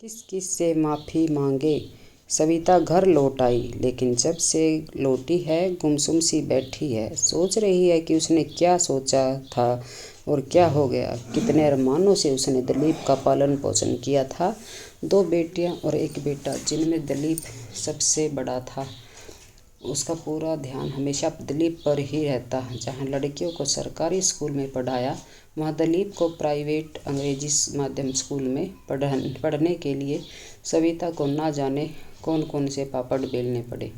किस किस से माफ़ी मांगे। सविता घर लौट आई, लेकिन जब से लौटी है गुमसुम सी बैठी है। सोच रही है कि उसने क्या सोचा था और क्या हो गया। कितने अरमानों से उसने दिलीप का पालन पोषण किया था। 2 बेटियां और 1 बेटा, जिनमें दिलीप सबसे बड़ा था। उसका पूरा ध्यान हमेशा दिलीप पर ही रहता। जहाँ लड़कियों को सरकारी स्कूल में पढ़ाया, वहाँ दिलीप को प्राइवेट अंग्रेजी माध्यम स्कूल में पढ़ने के लिए सविता को ना जाने कौन कौन से पापड़ बेलने पड़े।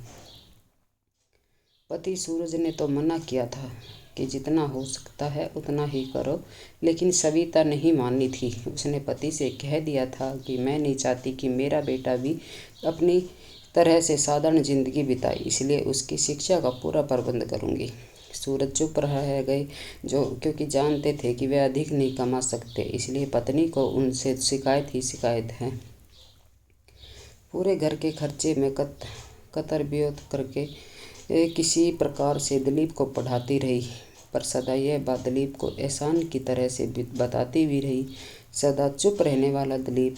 पति सूरज ने तो मना किया था कि जितना हो सकता है उतना ही करो, लेकिन सविता नहीं मानी थी। उसने पति से कह दिया था कि मैं नहीं चाहती कि मेरा बेटा भी अपनी तरह से साधारण जिंदगी बिताए, इसलिए उसकी शिक्षा का पूरा प्रबंध करूंगी। सूरज चुप रह गए, जो क्योंकि जानते थे कि वे अधिक नहीं कमा सकते, इसलिए पत्नी को उनसे शिकायत ही शिकायत है। पूरे घर के खर्चे में कतरबियत करके किसी प्रकार से दिलीप को पढ़ाती रही, पर सदा यह बात दिलीप को एहसान की तरह से बताती भी रही। सदा चुप रहने वाला दिलीप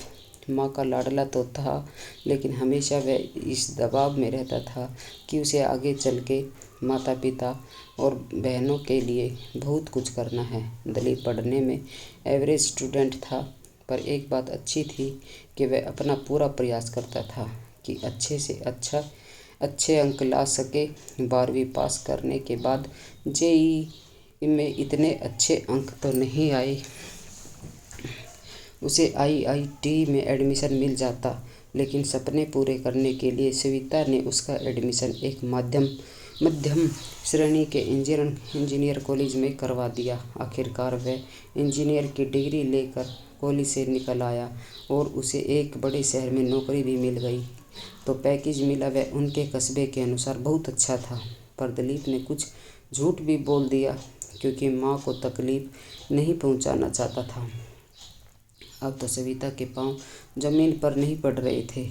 माँ का लाडला तो था, लेकिन हमेशा वह इस दबाव में रहता था कि उसे आगे चल के माता पिता और बहनों के लिए बहुत कुछ करना है। दिलीप पढ़ने में एवरेज स्टूडेंट था, पर एक बात अच्छी थी कि वह अपना पूरा प्रयास करता था कि अच्छे से अच्छे अंक ला सके। 12वीं पास करने के बाद जेईई में इतने अच्छे अंक तो नहीं आए, उसे आईआईटी में एडमिशन मिल जाता, लेकिन सपने पूरे करने के लिए सविता ने उसका एडमिशन एक मध्यम श्रेणी के इंजीनियर कॉलेज में करवा दिया। आखिरकार वह इंजीनियर की डिग्री लेकर कॉलेज से निकल आया और उसे एक बड़े शहर में नौकरी भी मिल गई। तो पैकेज मिला वह उनके कस्बे के अनुसार बहुत अच्छा था, पर दिलीप ने कुछ झूठ भी बोल दिया क्योंकि माँ को तकलीफ नहीं पहुँचाना चाहता था। अब तो सविता के पाँव जमीन पर नहीं पड़ रहे थे।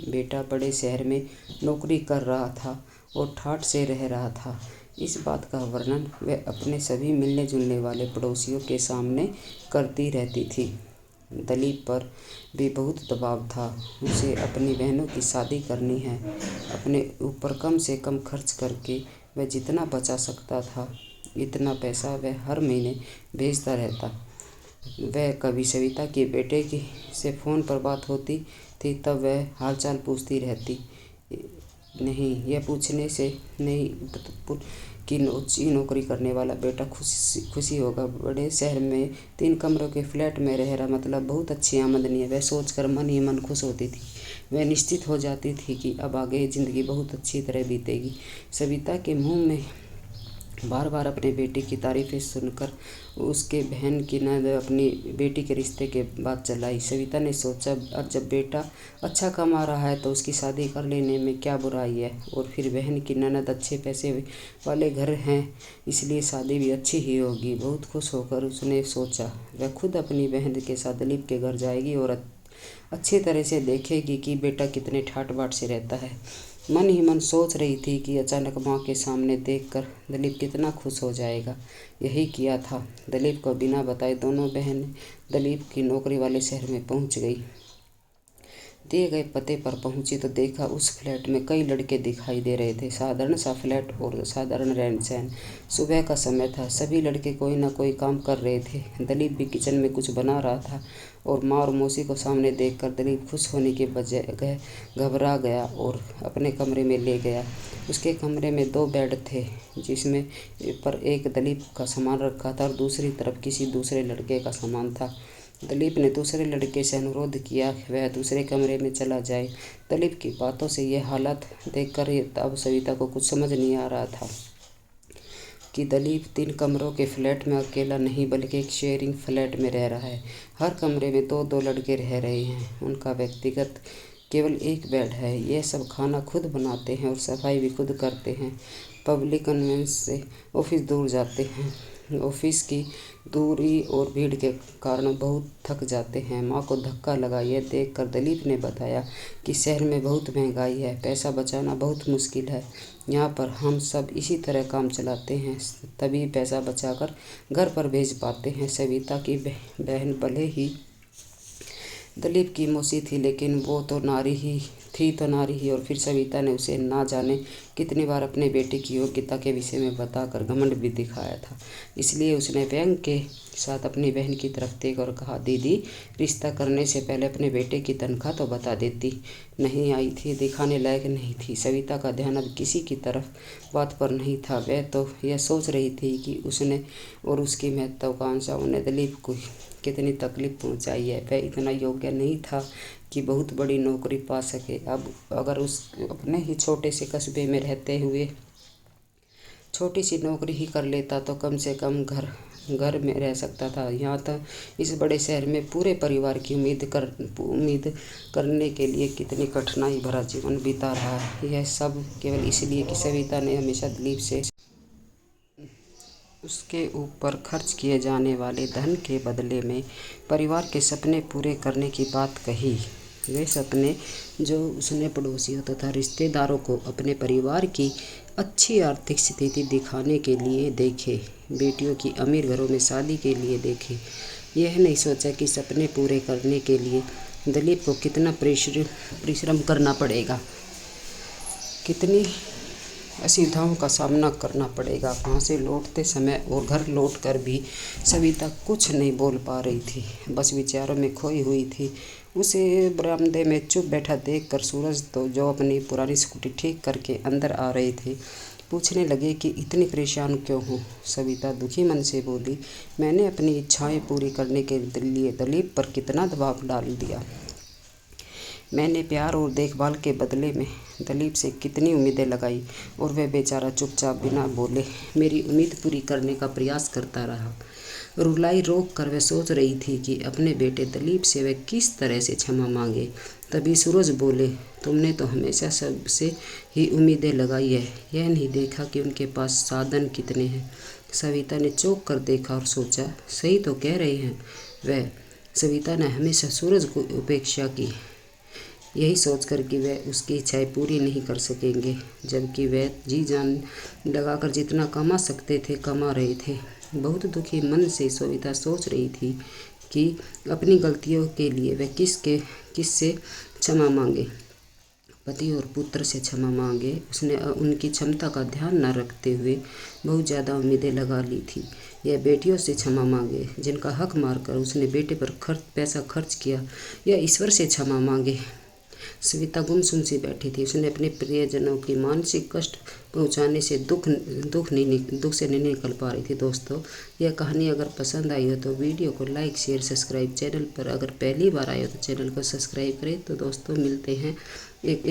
बेटा बड़े शहर में नौकरी कर रहा था और ठाठ से रह रहा था। इस बात का वर्णन वह अपने सभी मिलने जुलने वाले पड़ोसियों के सामने करती रहती थी। दिलीप पर भी बहुत दबाव था। उसे अपनी बहनों की शादी करनी है। अपने ऊपर कम से कम खर्च करके वह जितना बचा सकता था, इतना पैसा वह हर महीने भेजता रहता। वह कभी सविता के बेटे की से फ़ोन पर बात होती थी, तब वह हालचाल पूछती रहती। नहीं, यह पूछने से नहीं कि ऊँची नौकरी करने वाला बेटा खुशी होगा। बड़े शहर में 3 कमरों के फ्लैट में रह रहा मतलब बहुत अच्छी आमदनी है, वह सोचकर मन ही मन खुश होती थी। वह निश्चित हो जाती थी कि अब आगे ज़िंदगी बहुत अच्छी तरह बीतेगी। सविता के मुँह में बार बार अपने बेटे की तारीफ़ें सुनकर उसके बहन की ननद अपनी बेटी के रिश्ते के बात चलाई। सविता ने सोचा, अब जब बेटा अच्छा कमा रहा है तो उसकी शादी कर लेने में क्या बुराई है, और फिर बहन की ननद अच्छे पैसे वाले घर हैं, इसलिए शादी भी अच्छी ही होगी। बहुत खुश होकर उसने सोचा वह खुद अपनी बहन के साथ दिलीप के घर जाएगी और अच्छी तरह से देखेगी कि बेटा कितने ठाट बाट से रहता है। मन ही मन सोच रही थी कि अचानक माँ के सामने देखकर दिलीप कितना खुश हो जाएगा। यही किया था। दिलीप को बिना बताए दोनों बहनें दिलीप की नौकरी वाले शहर में पहुँच गई। दिए गए पते पर पहुंची तो देखा उस फ्लैट में कई लड़के दिखाई दे रहे थे। साधारण सा फ्लैट और साधारण रहन सहन। सुबह का समय था, सभी लड़के कोई ना कोई काम कर रहे थे। दिलीप भी किचन में कुछ बना रहा था और माँ और मौसी को सामने देखकर दिलीप खुश होने के बजाय घबरा गया और अपने कमरे में ले गया। उसके कमरे में 2 बेड थे, जिसमें पर एक दिलीप का सामान रखा था और दूसरी तरफ किसी दूसरे लड़के का सामान था। दिलीप ने दूसरे लड़के से अनुरोध किया वह दूसरे कमरे में चला जाए। दिलीप की बातों से यह हालत देखकर अब सविता को कुछ समझ नहीं आ रहा था कि दिलीप 3 कमरों के फ्लैट में अकेला नहीं बल्कि एक शेयरिंग फ्लैट में रह रहा है। हर कमरे में 2-2 लड़के रह रहे हैं। उनका व्यक्तिगत केवल एक बेड है। ये सब खाना खुद बनाते हैं और सफाई भी खुद करते हैं। पब्लिक कन्वेंस से ऑफिस दूर जाते हैं। ऑफिस की दूरी और भीड़ के कारण बहुत थक जाते हैं। माँ को धक्का लगा। यह देखकर दिलीप ने बताया कि शहर में बहुत महंगाई है, पैसा बचाना बहुत मुश्किल है। यहाँ पर हम सब इसी तरह काम चलाते हैं, तभी पैसा बचाकर घर पर भेज पाते हैं। सविता की बहन भले ही दिलीप की मौसी थी, लेकिन वो तो नारी ही थी तो नारी ही। और फिर सविता ने उसे ना जाने कितनी बार अपने बेटे की योग्यता के विषय में बताकर घमंड भी दिखाया था। इसलिए उसने व्यंग के साथ अपनी बहन की तरफ देख और कहा, दीदी, रिश्ता करने से पहले अपने बेटे की तनख्वाह तो बता देती। नहीं आई थी, दिखाने लायक नहीं थी। सविता का ध्यान अब किसी की तरफ बात पर नहीं था। वह तो यह सोच रही थी कि उसने और उसकी महत्वाकांक्षाओं ने दिलीप को कितनी तकलीफ पहुंचाई है। वह इतना योग्य नहीं था कि बहुत बड़ी नौकरी पा सके। अब अगर उस अपने ही छोटे से कस्बे में रहते हुए छोटी सी नौकरी ही कर लेता तो कम से कम घर में रह सकता था। यहाँ तक इस बड़े शहर में पूरे परिवार की उम्मीद करने के लिए कितनी कठिनाई भरा जीवन बिता रहा है। यह सब केवल इसलिए कि सविता ने हमेशा दिलीप से उसके ऊपर खर्च किए जाने वाले धन के बदले में परिवार के सपने पूरे करने की बात कही। वे सपने जो उसने पड़ोसियों तथा रिश्तेदारों को अपने परिवार की अच्छी आर्थिक स्थिति दिखाने के लिए देखे, बेटियों की अमीर घरों में शादी के लिए देखे। यह नहीं सोचा कि सपने पूरे करने के लिए दिलीप को कितना परिश्रम करना पड़ेगा, कितनी असुविधाओं का सामना करना पड़ेगा। वहाँ से लौटते समय और घर लौटकर भी सविता कुछ नहीं बोल पा रही थी, बस विचारों में खोई हुई थी। उसे बरामदे में चुप बैठा देखकर सूरज तो जो अपनी पुरानी स्कूटी ठीक करके अंदर आ रहे थे, पूछने लगे कि इतनी परेशान क्यों हो। सविता दुखी मन से बोली, मैंने अपनी इच्छाएं पूरी करने के लिए दिलीप पर कितना दबाव डाल दिया। मैंने प्यार और देखभाल के बदले में दिलीप से कितनी उम्मीदें लगाई और वह बेचारा चुपचाप बिना बोले मेरी उम्मीद पूरी करने का प्रयास करता रहा। रुलाई रोक कर वह सोच रही थी कि अपने बेटे दिलीप से वह किस तरह से क्षमा मांगे। तभी सूरज बोले, तुमने तो हमेशा सबसे ही उम्मीदें लगाई है, यह नहीं देखा कि उनके पास साधन कितने हैं। सविता ने चौंक कर देखा और सोचा, सही तो कह रहे हैं वह। सविता ने हमेशा सूरज को उपेक्षा की, यही सोचकर कि वह उसकी इच्छाएं पूरी नहीं कर सकेंगे, जबकि वह जी जान लगाकर जितना कमा सकते थे कमा रहे थे। बहुत दुखी मन से सविता सोच रही थी कि अपनी गलतियों के लिए वह किससे क्षमा मांगे, पति और पुत्र से क्षमा मांगे। उसने उनकी क्षमता का ध्यान न रखते हुए बहुत ज़्यादा उम्मीदें लगा ली थी। यह बेटियों से क्षमा मांगे जिनका हक मारकर उसने बेटे पर पैसा खर्च किया, या ईश्वर से क्षमा मांगे। सविता गुमसुम सी बैठी थी। उसने अपने प्रियजनों की मानसिक कष्ट पहुंचाने से दुख से नहीं निकल पा रही थी। दोस्तों, यह कहानी अगर पसंद आई हो तो वीडियो को लाइक, शेयर, सब्सक्राइब, चैनल पर अगर पहली बार आए हो तो चैनल को सब्सक्राइब करें। तो दोस्तों, मिलते हैं एक